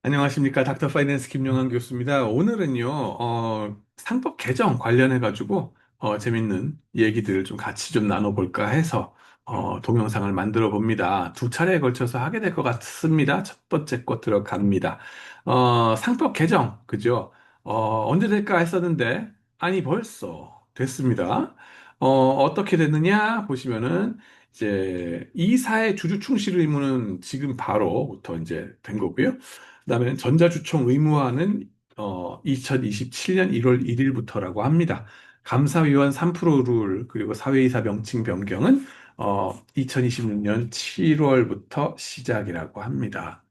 안녕하십니까. 닥터 파이낸스 김용환 교수입니다. 오늘은요, 상법 개정 관련해가지고, 재밌는 얘기들을 좀 같이 좀 나눠볼까 해서, 동영상을 만들어 봅니다. 두 차례에 걸쳐서 하게 될 것 같습니다. 첫 번째 거 들어갑니다. 상법 개정, 그죠? 언제 될까 했었는데, 아니, 벌써 됐습니다. 어떻게 됐느냐 보시면은, 이제, 이사의 주주 충실 의무는 지금 바로부터 이제 된 거고요. 그다음에 전자주총 의무화는 2027년 1월 1일부터라고 합니다. 감사위원 3% 룰 그리고 사회이사 명칭 변경은 2026년 7월부터 시작이라고 합니다.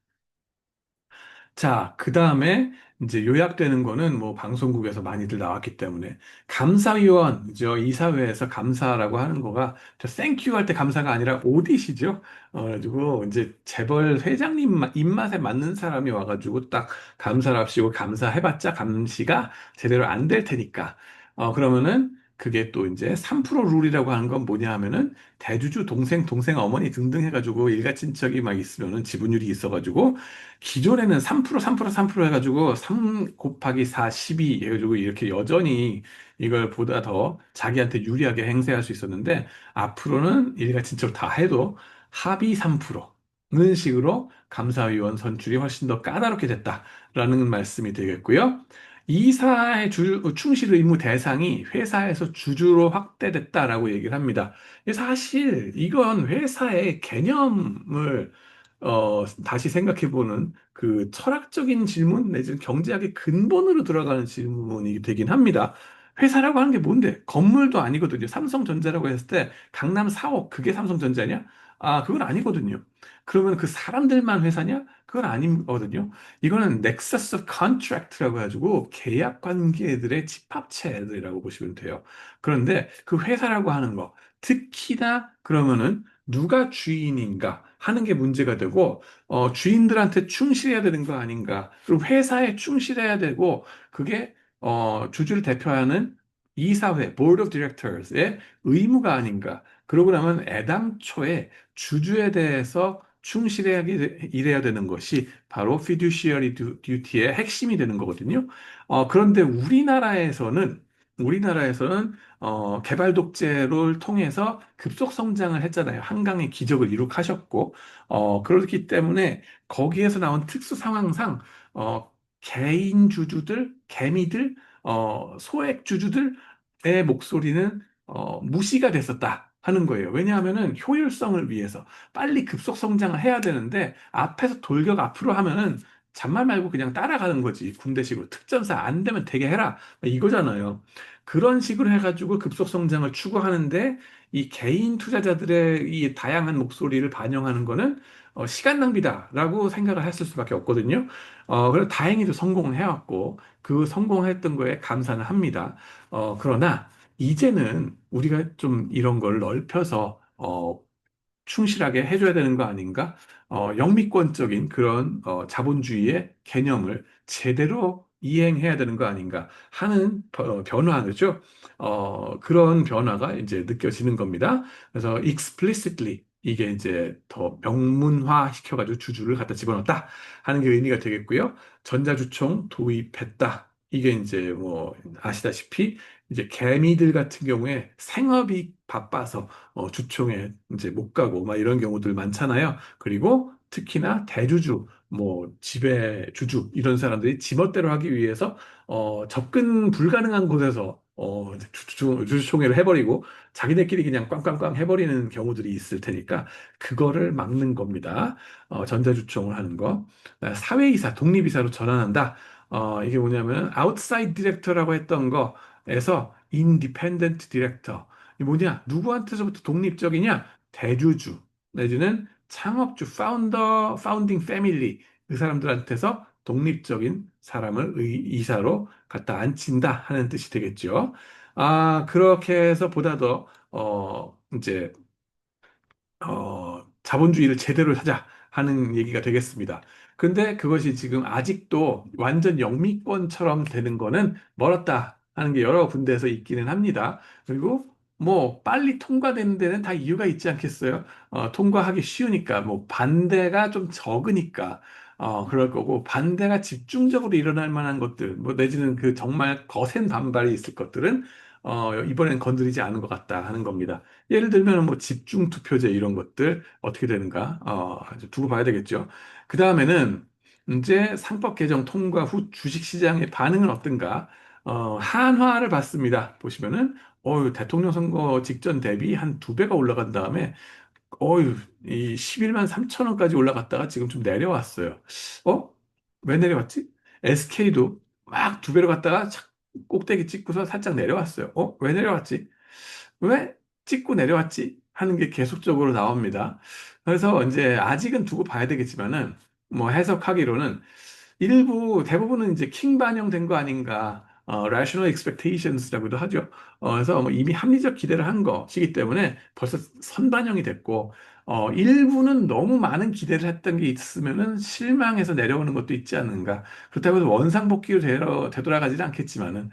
자, 그 다음에 이제 요약되는 거는 뭐 방송국에서 많이들 나왔기 때문에 감사위원, 저 이사회에서 감사라고 하는 거가 저 땡큐 할 때 감사가 아니라 오디시죠. 그래가지고 이제 재벌 회장님 입맛에 맞는 사람이 와가지고 딱 감사를 합시고 감사해봤자 감시가 제대로 안 될 테니까. 그러면은 그게 또 이제 3% 룰이라고 하는 건 뭐냐 하면은 대주주 동생 어머니 등등 해가지고 일가친척이 막 있으면은 지분율이 있어가지고 기존에는 3% 해가지고 3 곱하기 4, 12 해가지고 이렇게 여전히 이걸 보다 더 자기한테 유리하게 행세할 수 있었는데 앞으로는 일가친척 다 해도 합의 3%는 식으로 감사위원 선출이 훨씬 더 까다롭게 됐다라는 말씀이 되겠고요. 이사의 충실 의무 대상이 회사에서 주주로 확대됐다라고 얘기를 합니다. 사실 이건 회사의 개념을 다시 생각해보는 그 철학적인 질문 내지는 경제학의 근본으로 들어가는 질문이 되긴 합니다. 회사라고 하는 게 뭔데? 건물도 아니거든요. 삼성전자라고 했을 때 강남 4억 그게 삼성전자냐? 아, 그건 아니거든요. 그러면 그 사람들만 회사냐? 그건 아니거든요. 이거는 넥서스 오브 컨트랙트라고 해가지고 계약 관계들의 집합체들이라고 보시면 돼요. 그런데 그 회사라고 하는 거 특히나 그러면은 누가 주인인가 하는 게 문제가 되고 주인들한테 충실해야 되는 거 아닌가 그리고 회사에 충실해야 되고 그게 주주를 대표하는 이사회 Board of Directors의 의무가 아닌가 그러고 나면 애당초에 주주에 대해서 충실해야 일해야 되는 것이 바로 fiduciary duty의 핵심이 되는 거거든요. 그런데 우리나라에서는 개발 독재를 통해서 급속 성장을 했잖아요. 한강의 기적을 이룩하셨고, 그렇기 때문에 거기에서 나온 특수 상황상, 개인 주주들, 개미들, 소액 주주들의 목소리는 무시가 됐었다 하는 거예요. 왜냐하면은 효율성을 위해서 빨리 급속 성장을 해야 되는데 앞에서 돌격 앞으로 하면은 잔말 말고 그냥 따라가는 거지. 군대식으로 특전사 안 되면 되게 해라. 이거잖아요. 그런 식으로 해가지고 급속 성장을 추구하는데 이 개인 투자자들의 이 다양한 목소리를 반영하는 거는 시간 낭비다라고 생각을 했을 수밖에 없거든요. 그래서 다행히도 성공을 해왔고 그 성공했던 거에 감사는 합니다. 그러나 이제는 우리가 좀 이런 걸 넓혀서 충실하게 해줘야 되는 거 아닌가? 영미권적인 그런 자본주의의 개념을 제대로 이행해야 되는 거 아닌가 하는 변화죠. 그런 변화가 이제 느껴지는 겁니다. 그래서 explicitly 이게 이제 더 명문화 시켜가지고 주주를 갖다 집어넣었다 하는 게 의미가 되겠고요. 전자주총 도입했다. 이게 이제 뭐 아시다시피 이제 개미들 같은 경우에 생업이 바빠서 주총에 이제 못 가고 막 이런 경우들 많잖아요. 그리고 특히나 대주주, 뭐 지배 주주 이런 사람들이 지멋대로 하기 위해서 접근 불가능한 곳에서 주주총회를 해버리고 자기네끼리 그냥 꽝꽝꽝 해버리는 경우들이 있을 테니까 그거를 막는 겁니다. 전자주총을 하는 거. 사회이사, 독립이사로 전환한다. 이게 뭐냐면 아웃사이드 디렉터라고 했던 거에서 인디펜던트 디렉터. 이 뭐냐? 누구한테서부터 독립적이냐? 대주주, 내지는 창업주, 파운딩 패밀리, 그 사람들한테서 독립적인 사람을 이사로 갖다 앉힌다 하는 뜻이 되겠죠. 그렇게 해서 보다 더, 이제, 자본주의를 제대로 하자 하는 얘기가 되겠습니다. 근데 그것이 지금 아직도 완전 영미권처럼 되는 거는 멀었다 하는 게 여러 군데에서 있기는 합니다. 그리고 뭐 빨리 통과되는 데는 다 이유가 있지 않겠어요? 통과하기 쉬우니까 뭐 반대가 좀 적으니까 그럴 거고, 반대가 집중적으로 일어날 만한 것들, 뭐, 내지는 그 정말 거센 반발이 있을 것들은, 이번엔 건드리지 않은 것 같다 하는 겁니다. 예를 들면, 뭐, 집중 투표제 이런 것들 어떻게 되는가, 이제 두고 봐야 되겠죠. 그 다음에는, 이제 상법 개정 통과 후 주식시장의 반응은 어떤가, 한화를 봤습니다. 보시면은, 대통령 선거 직전 대비 한 두 배가 올라간 다음에 어유, 이 11만 3천 원까지 올라갔다가 지금 좀 내려왔어요. 어? 왜 내려왔지? SK도 막 두 배로 갔다가 착 꼭대기 찍고서 살짝 내려왔어요. 왜 내려왔지? 왜 찍고 내려왔지? 하는 게 계속적으로 나옵니다. 그래서 이제 아직은 두고 봐야 되겠지만은 뭐 해석하기로는 일부 대부분은 이제 킹 반영된 거 아닌가, rational expectations라고도 하죠. 그래서 뭐 이미 합리적 기대를 한 것이기 때문에 벌써 선반영이 됐고, 일부는 너무 많은 기대를 했던 게 있으면은 실망해서 내려오는 것도 있지 않는가. 그렇다고 해서 원상복귀로 되돌아가지는 않겠지만은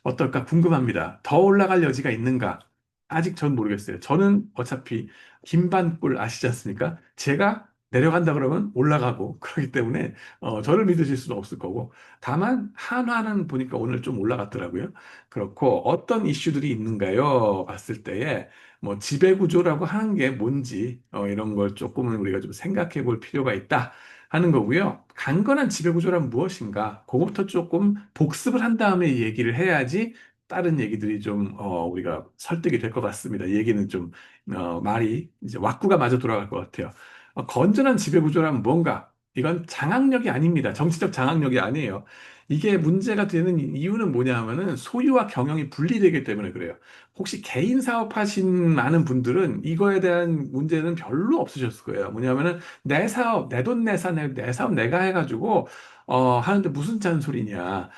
어떨까 궁금합니다. 더 올라갈 여지가 있는가? 아직 전 모르겠어요. 저는 어차피 김반꿀 아시지 않습니까? 제가 내려간다 그러면 올라가고 그렇기 때문에 저를 믿으실 수는 없을 거고, 다만 한화는 보니까 오늘 좀 올라갔더라고요. 그렇고 어떤 이슈들이 있는가요? 봤을 때에 뭐 지배구조라고 하는 게 뭔지 이런 걸 조금은 우리가 좀 생각해 볼 필요가 있다 하는 거고요. 강건한 지배구조란 무엇인가? 그것부터 조금 복습을 한 다음에 얘기를 해야지 다른 얘기들이 좀 우리가 설득이 될 것 같습니다. 얘기는 좀 말이 이제 왁구가 마저 돌아갈 것 같아요. 건전한 지배구조라면 뭔가? 이건 장악력이 아닙니다. 정치적 장악력이 아니에요. 이게 문제가 되는 이유는 뭐냐 하면은 소유와 경영이 분리되기 때문에 그래요. 혹시 개인 사업하신 많은 분들은 이거에 대한 문제는 별로 없으셨을 거예요. 뭐냐면은 내 사업, 내 돈 내사, 내 사업 내가 해가지고 하는데 무슨 잔소리냐.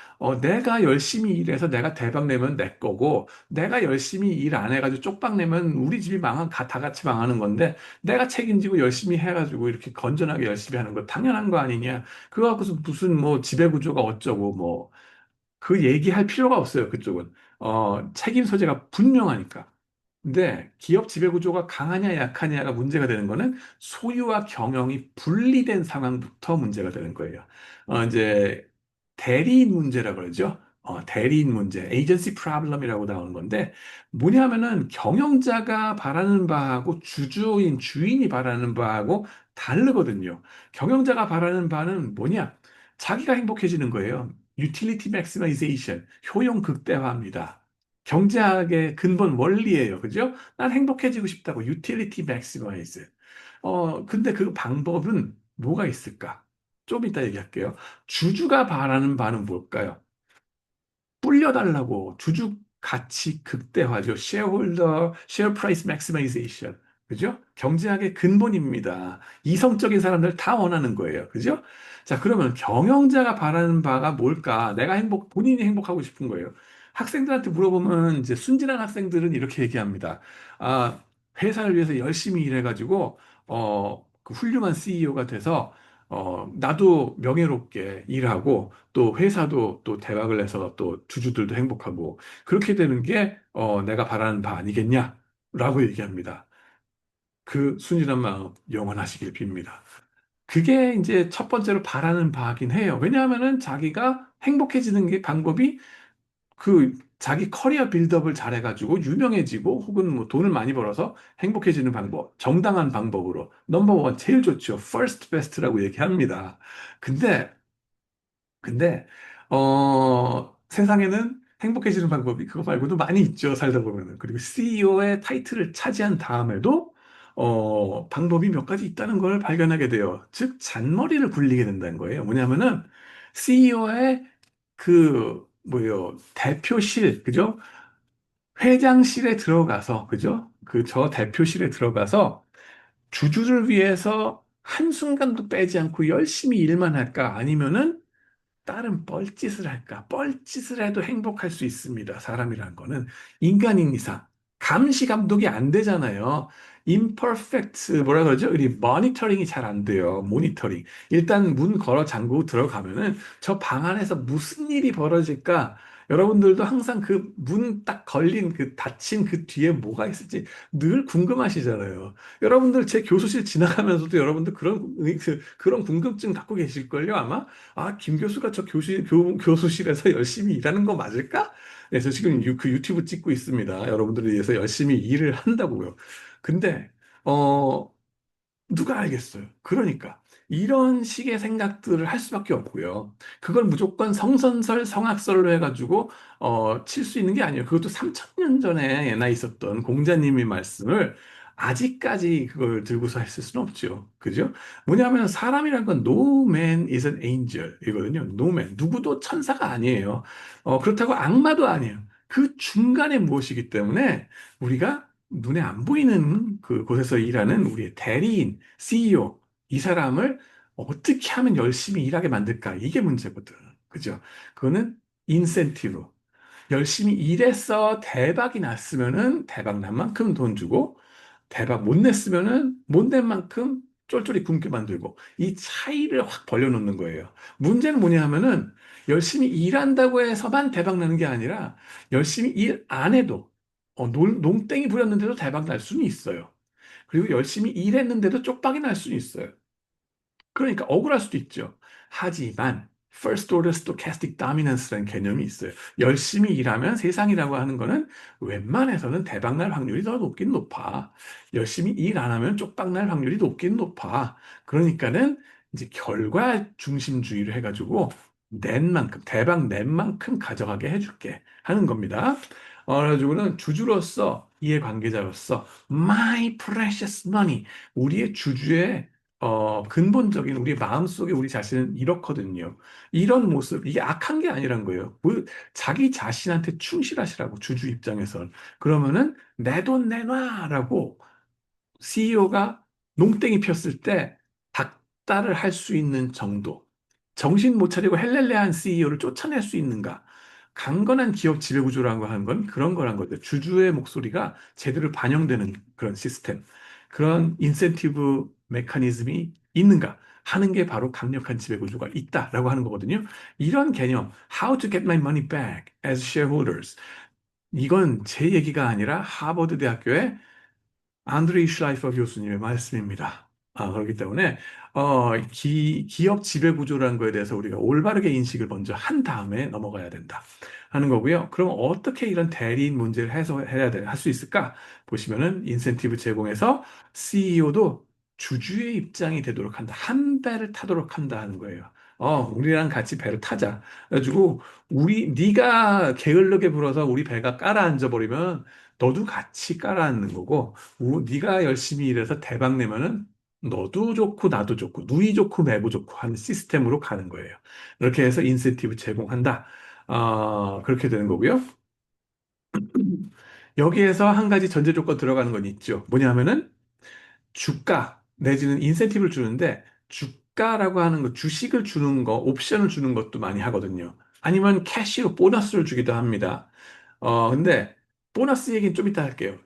내가 열심히 일해서 내가 대박 내면 내 거고, 내가 열심히 일 안 해가지고 쪽박 내면 우리 집이 다 같이 망하는 건데, 내가 책임지고 열심히 해가지고 이렇게 건전하게 열심히 하는 거 당연한 거 아니냐. 그거 갖고서 무슨 뭐 지배구조가 어쩌고 뭐 그 얘기할 필요가 없어요. 그쪽은. 책임 소재가 분명하니까. 근데 기업 지배구조가 강하냐 약하냐가 문제가 되는 거는 소유와 경영이 분리된 상황부터 문제가 되는 거예요. 이제 대리인 문제라 그러죠. 대리인 문제, 에이전시 프로블럼이라고 나오는 건데 뭐냐면은 경영자가 바라는 바하고 주인이 바라는 바하고 다르거든요. 경영자가 바라는 바는 뭐냐? 자기가 행복해지는 거예요. 유틸리티 맥시마이제이션, 효용 극대화입니다. 경제학의 근본 원리예요. 그죠? 난 행복해지고 싶다고 유틸리티 맥시마이즈. 근데 그 방법은 뭐가 있을까? 좀 이따 얘기할게요. 주주가 바라는 바는 뭘까요? 불려달라고 주주 가치 극대화죠. share price maximization. 그죠? 경제학의 근본입니다. 이성적인 사람들 다 원하는 거예요. 그죠? 자, 그러면 경영자가 바라는 바가 뭘까? 본인이 행복하고 싶은 거예요. 학생들한테 물어보면 이제 순진한 학생들은 이렇게 얘기합니다. 아, 회사를 위해서 열심히 일해가지고, 그 훌륭한 CEO가 돼서, 나도 명예롭게 일하고, 또 회사도 또 대박을 내서 또 주주들도 행복하고 그렇게 되는 게 내가 바라는 바 아니겠냐? 라고 얘기합니다. 그 순진한 마음 영원하시길 빕니다. 그게 이제 첫 번째로 바라는 바긴 해요. 왜냐하면은 자기가 행복해지는 게 방법이 그 자기 커리어 빌드업을 잘해가지고 유명해지고 혹은 뭐 돈을 많이 벌어서 행복해지는 방법, 정당한 방법으로 넘버 원 제일 좋죠. first best라고 얘기합니다. 근데 근데 세상에는 행복해지는 방법이 그거 말고도 많이 있죠. 살다 보면은. 그리고 CEO의 타이틀을 차지한 다음에도 방법이 몇 가지 있다는 걸 발견하게 돼요. 즉 잔머리를 굴리게 된다는 거예요. 뭐냐면은 CEO의 그 뭐요 대표실 그죠? 회장실에 들어가서 그죠? 그 저 대표실에 들어가서 주주를 위해서 한순간도 빼지 않고 열심히 일만 할까? 아니면은 다른 뻘짓을 할까? 뻘짓을 해도 행복할 수 있습니다. 사람이란 거는 인간인 이상 감시 감독이 안 되잖아요. imperfect 뭐라 그러죠? 우리 모니터링이 잘 안 돼요. 모니터링. 일단 문 걸어 잠그고 들어가면은 저 방 안에서 무슨 일이 벌어질까? 여러분들도 항상 그 문 딱 걸린 그 닫힌 그 뒤에 뭐가 있을지 늘 궁금하시잖아요. 여러분들 제 교수실 지나가면서도 여러분들 그런 궁금증 갖고 계실걸요, 아마? 아, 김 교수가 저 교수실에서 열심히 일하는 거 맞을까? 그래서 지금 그 유튜브 찍고 있습니다. 여러분들을 위해서 열심히 일을 한다고요. 근데, 어, 누가 알겠어요? 그러니까 이런 식의 생각들을 할 수밖에 없고요. 그걸 무조건 성선설, 성악설로 해가지고 칠 수 있는 게 아니에요. 그것도 3,000년 전에 예나 있었던 공자님의 말씀을 아직까지 그걸 들고서 했을 수는 없죠. 그죠? 뭐냐면 사람이란 건 no man is an angel 이거든요. no man. 누구도 천사가 아니에요. 그렇다고 악마도 아니에요. 그 중간에 무엇이기 때문에 우리가 눈에 안 보이는 그 곳에서 일하는 우리의 대리인, CEO, 이 사람을 어떻게 하면 열심히 일하게 만들까? 이게 문제거든. 그죠? 그거는 인센티브. 열심히 일해서 대박이 났으면은 대박 난 만큼 돈 주고, 대박 못 냈으면은 못 낸 만큼 쫄쫄이 굶게 만들고, 이 차이를 확 벌려놓는 거예요. 문제는 뭐냐 하면은 열심히 일한다고 해서만 대박 나는 게 아니라 열심히 일 안 해도 농땡이 부렸는데도 대박 날 수는 있어요. 그리고 열심히 일했는데도 쪽박이 날 수는 있어요. 그러니까 억울할 수도 있죠. 하지만 First Order Stochastic Dominance라는 개념이 있어요. 열심히 일하면 세상이라고 하는 거는 웬만해서는 대박 날 확률이 더 높긴 높아. 열심히 일 안 하면 쪽박 날 확률이 높긴 높아. 그러니까는 이제 결과 중심주의를 해가지고 낸 만큼, 대박 낸 만큼 가져가게 해줄게 하는 겁니다. 그래가지고는 주주로서, 이해관계자로서 My precious money, 우리의 주주의 근본적인 우리 마음속에 우리 자신은 이렇거든요. 이런 모습, 이게 악한 게 아니란 거예요. 자기 자신한테 충실하시라고, 주주 입장에선. 그러면은 내 돈 내놔라고 CEO가 농땡이 폈을 때 닥달을 할 수 있는 정도. 정신 못 차리고 헬렐레한 CEO를 쫓아낼 수 있는가? 강건한 기업 지배구조라고 하는 건 그런 거란 거죠. 주주의 목소리가 제대로 반영되는 그런 시스템. 그런 인센티브 메커니즘이 있는가 하는 게 바로 강력한 지배구조가 있다라고 하는 거거든요. 이런 개념, How to get my money back as shareholders. 이건 제 얘기가 아니라 하버드 대학교의 안드레이 슐라이퍼 교수님의 말씀입니다. 그렇기 때문에 기업 지배 구조라는 거에 대해서 우리가 올바르게 인식을 먼저 한 다음에 넘어가야 된다 하는 거고요. 그럼 어떻게 이런 대리인 문제를 해소해야 할 수 있을까? 보시면은 인센티브 제공해서 CEO도 주주의 입장이 되도록 한다. 한 배를 타도록 한다 하는 거예요. 우리랑 같이 배를 타자. 그래가지고 네가 게을르게 불어서 우리 배가 깔아앉아 버리면 너도 같이 깔아앉는 거고 네가 열심히 일해서 대박 내면은 너도 좋고 나도 좋고 누이 좋고 매부 좋고 하는 시스템으로 가는 거예요. 이렇게 해서 인센티브 제공한다. 그렇게 되는 거고요. 여기에서 한 가지 전제 조건 들어가는 건 있죠. 뭐냐면은 주가 내지는 인센티브를 주는데 주가라고 하는 거, 주식을 주는 거, 옵션을 주는 것도 많이 하거든요. 아니면 캐시로 보너스를 주기도 합니다. 근데 보너스 얘기는 좀 이따 할게요.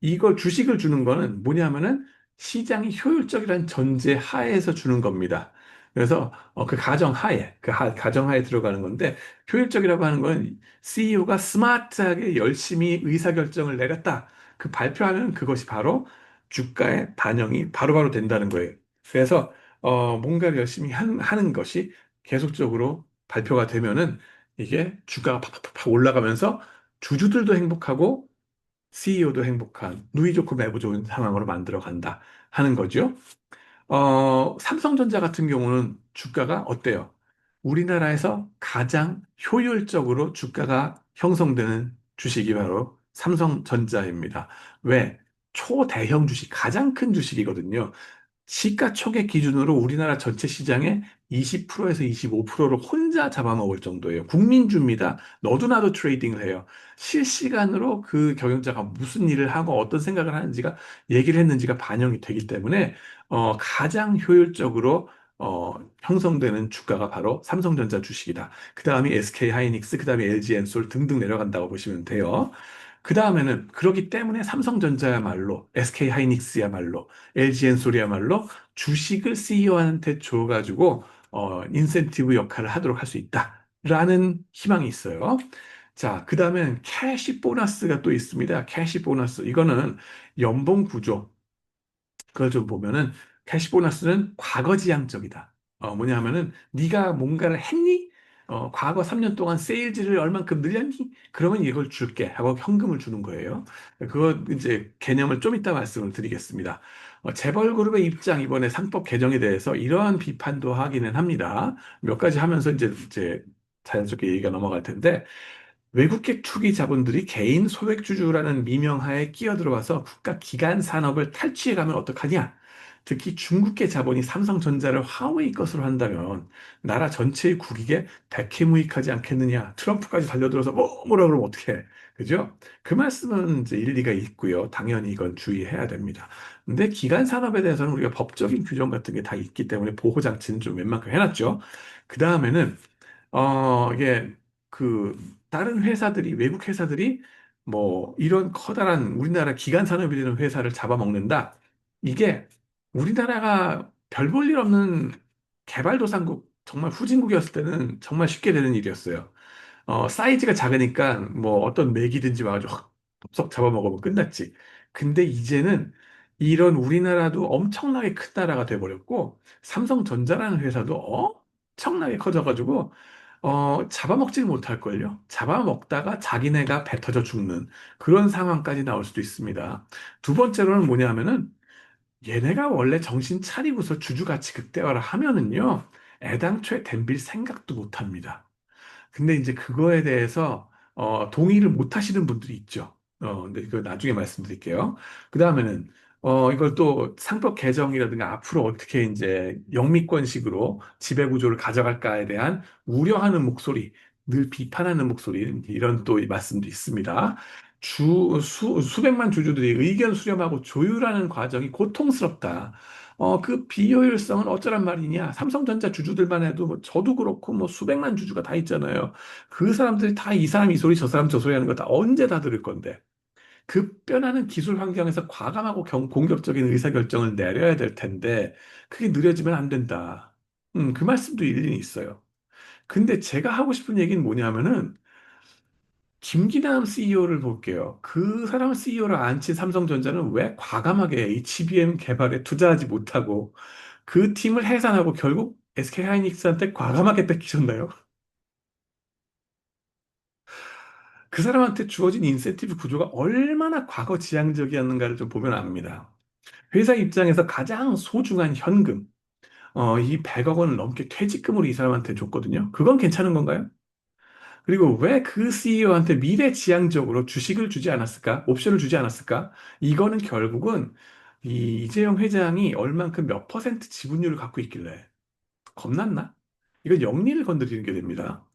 이거 주식을 주는 거는 뭐냐면은 시장이 효율적이라는 전제 하에서 주는 겁니다. 그래서 그 가정 하에, 가정 하에 들어가는 건데 효율적이라고 하는 건 CEO가 스마트하게 열심히 의사결정을 내렸다. 그 발표하면 그것이 바로 주가에 반영이 바로바로 된다는 거예요. 그래서 뭔가를 열심히 하는 것이 계속적으로 발표가 되면은 이게 주가가 팍팍팍 올라가면서 주주들도 행복하고 CEO도 행복한 누이 좋고 매부 좋은 상황으로 만들어 간다 하는 거죠. 삼성전자 같은 경우는 주가가 어때요? 우리나라에서 가장 효율적으로 주가가 형성되는 주식이 바로 삼성전자입니다. 왜? 초대형 주식, 가장 큰 주식이거든요. 시가총액 기준으로 우리나라 전체 시장의 20%에서 25%를 혼자 잡아먹을 정도예요. 국민주입니다. 너도 나도 트레이딩을 해요. 실시간으로 그 경영자가 무슨 일을 하고 어떤 생각을 하는지가 얘기를 했는지가 반영이 되기 때문에 가장 효율적으로 형성되는 주가가 바로 삼성전자 주식이다. 그 다음이 SK 하이닉스, 그 다음에 LG엔솔 등등 내려간다고 보시면 돼요. 그 다음에는 그렇기 때문에 삼성전자야말로 SK하이닉스야말로 LG엔솔이야말로 주식을 CEO한테 줘가지고 인센티브 역할을 하도록 할 수 있다. 라는 희망이 있어요. 자, 그 다음엔 캐시 보너스가 또 있습니다. 캐시 보너스. 이거는 연봉 구조. 그걸 좀 보면은 캐시 보너스는 과거지향적이다. 뭐냐면은 네가 뭔가를 했니? 과거 3년 동안 세일즈를 얼만큼 늘렸니? 그러면 이걸 줄게 하고 현금을 주는 거예요. 그거 이제 개념을 좀 이따 말씀을 드리겠습니다. 재벌 그룹의 입장 이번에 상법 개정에 대해서 이러한 비판도 하기는 합니다. 몇 가지 하면서 이제 자연스럽게 얘기가 넘어갈 텐데 외국계 투기 자본들이 개인 소액주주라는 미명하에 끼어들어와서 국가 기간 산업을 탈취해가면 어떡하냐? 특히 중국계 자본이 삼성전자를 화웨이 것으로 한다면 나라 전체의 국익에 백해무익하지 않겠느냐? 트럼프까지 달려들어서 뭐라 그러면 어떡해? 그죠? 그 말씀은 이제 일리가 있고요. 당연히 이건 주의해야 됩니다. 근데 기간 산업에 대해서는 우리가 법적인 규정 같은 게 다 있기 때문에 보호 장치는 좀 웬만큼 해놨죠. 그 다음에는 이게 그 다른 회사들이 외국 회사들이 뭐 이런 커다란 우리나라 기간 산업이 되는 회사를 잡아먹는다. 이게 우리나라가 별 볼 일 없는 개발도상국 정말 후진국이었을 때는 정말 쉽게 되는 일이었어요. 사이즈가 작으니까 뭐 어떤 맥이든지 와가지고 확 덥석 잡아먹으면 끝났지. 근데 이제는 이런 우리나라도 엄청나게 큰 나라가 돼버렸고 삼성전자라는 회사도 엄청나게 커져가지고 잡아먹질 못할걸요. 잡아먹다가 자기네가 배 터져 죽는 그런 상황까지 나올 수도 있습니다. 두 번째로는 뭐냐면은 얘네가 원래 정신 차리고서 주주가치 극대화를 하면은요, 애당초에 덤빌 생각도 못 합니다. 근데 이제 그거에 대해서 동의를 못 하시는 분들이 있죠. 근데 그 나중에 말씀드릴게요. 그 다음에는 이걸 또 상법 개정이라든가 앞으로 어떻게 이제 영미권식으로 지배구조를 가져갈까에 대한 우려하는 목소리, 늘 비판하는 목소리 이런 또 말씀도 있습니다. 수백만 주주들이 의견 수렴하고 조율하는 과정이 고통스럽다. 그 비효율성은 어쩌란 말이냐. 삼성전자 주주들만 해도 뭐 저도 그렇고 뭐 수백만 주주가 다 있잖아요. 그 사람들이 다 이 사람 이 소리 저 사람 저 소리 하는 거 다 언제 다 들을 건데. 급변하는 기술 환경에서 과감하고 공격적인 의사결정을 내려야 될 텐데 그게 느려지면 안 된다. 그 말씀도 일리는 있어요. 근데 제가 하고 싶은 얘기는 뭐냐면은 김기남 CEO를 볼게요. 그 사람 CEO를 앉힌 삼성전자는 왜 과감하게 HBM 개발에 투자하지 못하고 그 팀을 해산하고 결국 SK하이닉스한테 과감하게 뺏기셨나요? 그 사람한테 주어진 인센티브 구조가 얼마나 과거지향적이었는가를 좀 보면 압니다. 회사 입장에서 가장 소중한 현금, 이 100억 원을 넘게 퇴직금으로 이 사람한테 줬거든요. 그건 괜찮은 건가요? 그리고 왜 그 CEO한테 미래지향적으로 주식을 주지 않았을까? 옵션을 주지 않았을까? 이거는 결국은 이 이재용 회장이 얼만큼 몇 퍼센트 지분율을 갖고 있길래 겁났나? 이건 영리를 건드리는 게 됩니다.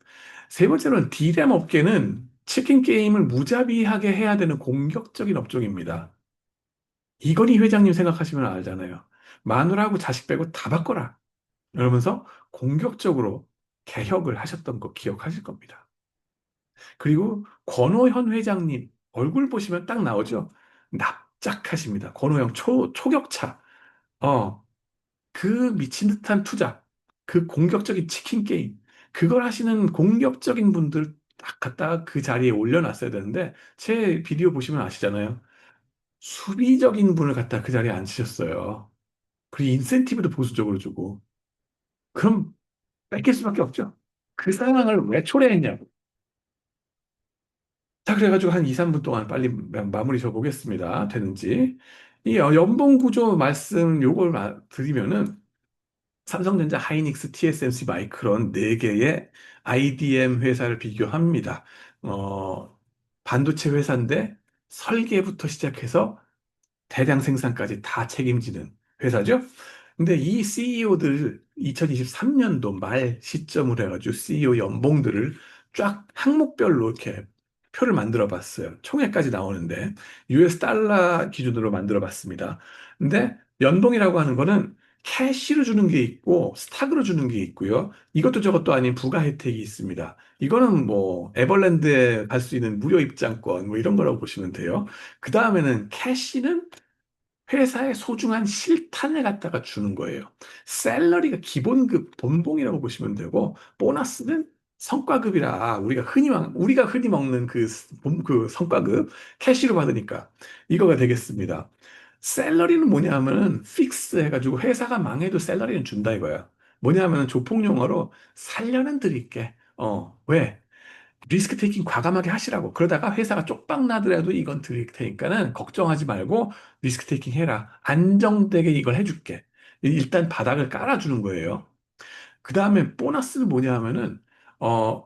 세 번째로는 D램 업계는 치킨 게임을 무자비하게 해야 되는 공격적인 업종입니다. 이건희 회장님 생각하시면 알잖아요. 마누라하고 자식 빼고 다 바꿔라. 이러면서 공격적으로 개혁을 하셨던 거 기억하실 겁니다. 그리고 권오현 회장님 얼굴 보시면 딱 나오죠. 납작하십니다. 권오형 초격차. 어, 그 미친 듯한 투자, 그 공격적인 치킨 게임, 그걸 하시는 공격적인 분들 딱 갖다가 그 자리에 올려놨어야 되는데, 제 비디오 보시면 아시잖아요. 수비적인 분을 갖다 그 자리에 앉히셨어요. 그리고 인센티브도 보수적으로 주고. 그럼 뺏길 수밖에 없죠. 그 상황을 왜 초래했냐고. 자, 그래가지고 한 2, 3분 동안 빨리 마무리 져 보겠습니다. 되는지. 이 연봉 구조 말씀 요걸 드리면은 삼성전자, 하이닉스, TSMC, 마이크론 네개의 IDM 회사를 비교합니다. 어, 반도체 회사인데 설계부터 시작해서 대량 생산까지 다 책임지는 회사죠. 근데 이 CEO들 2023년도 말 시점으로 해가지고 CEO 연봉들을 쫙 항목별로 이렇게 표를 만들어 봤어요. 총액까지 나오는데 US 달러 기준으로 만들어 봤습니다. 근데 연봉이라고 하는 거는 캐시로 주는 게 있고 스탁으로 주는 게 있고요. 이것도 저것도 아닌 부가 혜택이 있습니다. 이거는 뭐 에버랜드에 갈 수 있는 무료 입장권 뭐 이런 거라고 보시면 돼요. 그 다음에는 캐시는 회사의 소중한 실탄을 갖다가 주는 거예요. 샐러리가 기본급 돈봉이라고 보시면 되고, 보너스는 성과급이라 우리가 흔히 먹는 그 성과급 캐시로 받으니까 이거가 되겠습니다. 샐러리는 뭐냐면은 픽스 해가지고 회사가 망해도 샐러리는 준다 이거야. 뭐냐면은 조폭용어로 살려는 드릴게. 왜? 리스크 테이킹 과감하게 하시라고. 그러다가 회사가 쪽박 나더라도 이건 드릴 테니까는 걱정하지 말고 리스크 테이킹 해라. 안정되게 이걸 해줄게. 일단 바닥을 깔아주는 거예요. 그 다음에 보너스는 뭐냐 하면은,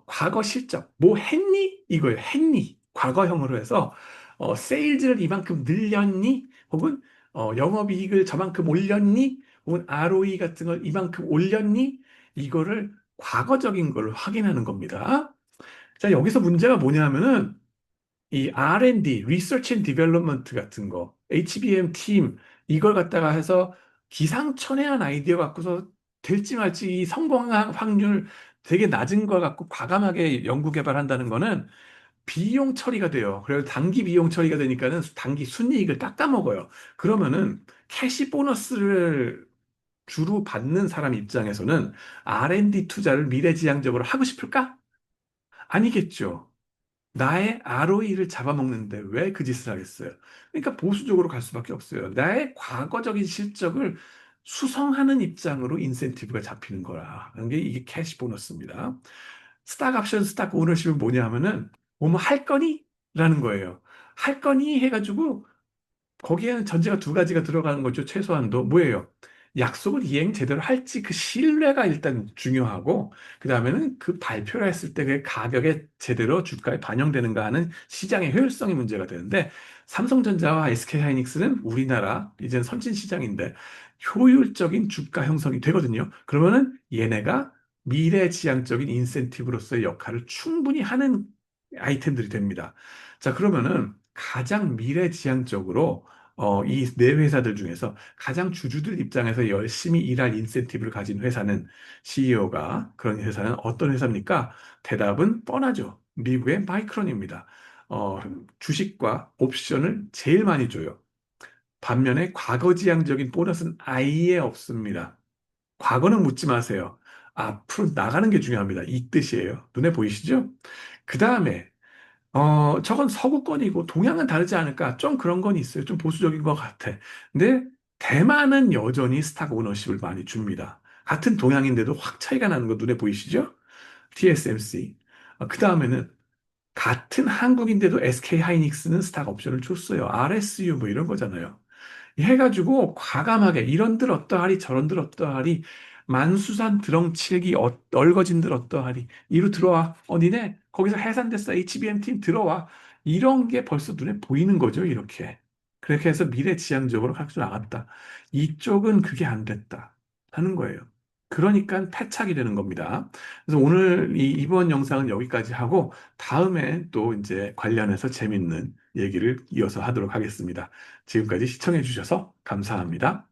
과거 실적, 뭐 했니? 이거예요. 했니? 과거형으로 해서, 세일즈를 이만큼 늘렸니? 혹은, 영업이익을 저만큼 올렸니? 혹은 ROE 같은 걸 이만큼 올렸니? 이거를 과거적인 걸 확인하는 겁니다. 자, 여기서 문제가 뭐냐 하면은, 이 R&D, Research and Development 같은 거, HBM 팀, 이걸 갖다가 해서 기상천외한 아이디어 갖고서 될지 말지 이 성공한 확률 되게 낮은 걸 갖고 과감하게 연구 개발한다는 거는 비용 처리가 돼요. 그래서 단기 비용 처리가 되니까는 단기 순이익을 깎아먹어요. 그러면은 캐시 보너스를 주로 받는 사람 입장에서는 R&D 투자를 미래지향적으로 하고 싶을까? 아니겠죠. 나의 ROE를 잡아먹는데 왜 그 짓을 하겠어요? 그러니까 보수적으로 갈 수밖에 없어요. 나의 과거적인 실적을 수성하는 입장으로 인센티브가 잡히는 거라. 이게 캐시 보너스입니다. 스탁 옵션, 스탁 오너십은 뭐냐 하면은, 뭐뭐 할 거니? 라는 거예요. 할 거니? 해가지고 거기에는 전제가 두 가지가 들어가는 거죠. 최소한도. 뭐예요? 약속을 이행 제대로 할지 그 신뢰가 일단 중요하고, 그 다음에는 그 발표를 했을 때 그 가격에 제대로 주가에 반영되는가 하는 시장의 효율성이 문제가 되는데, 삼성전자와 SK하이닉스는 우리나라, 이제는 선진 시장인데, 효율적인 주가 형성이 되거든요. 그러면은 얘네가 미래지향적인 인센티브로서의 역할을 충분히 하는 아이템들이 됩니다. 자, 그러면은 가장 미래지향적으로 이 네 회사들 중에서 가장 주주들 입장에서 열심히 일할 인센티브를 가진 회사는 CEO가 그런 회사는 어떤 회사입니까? 대답은 뻔하죠. 미국의 마이크론입니다. 어, 주식과 옵션을 제일 많이 줘요. 반면에 과거지향적인 보너스는 아예 없습니다. 과거는 묻지 마세요. 앞으로 나가는 게 중요합니다. 이 뜻이에요. 눈에 보이시죠? 그 다음에 저건 서구권이고 동양은 다르지 않을까? 좀 그런 건 있어요. 좀 보수적인 것 같아. 근데 대만은 여전히 스탁 오너십을 많이 줍니다. 같은 동양인데도 확 차이가 나는 거 눈에 보이시죠? TSMC. 그 다음에는 같은 한국인데도 SK 하이닉스는 스탁 옵션을 줬어요. RSU 뭐 이런 거잖아요. 해가지고 과감하게 이런들 어떠하리 저런들 어떠하리 만수산 드렁칠기 얼거진들 어떠하리 이로 들어와 니네 거기서 해산됐어 HBM 팀 들어와 이런 게 벌써 눈에 보이는 거죠 이렇게 그렇게 해서 미래지향적으로 가져 나갔다 이쪽은 그게 안 됐다 하는 거예요 그러니까 패착이 되는 겁니다 그래서 오늘 이번 영상은 여기까지 하고 다음에 또 이제 관련해서 재밌는 얘기를 이어서 하도록 하겠습니다. 지금까지 시청해 주셔서 감사합니다.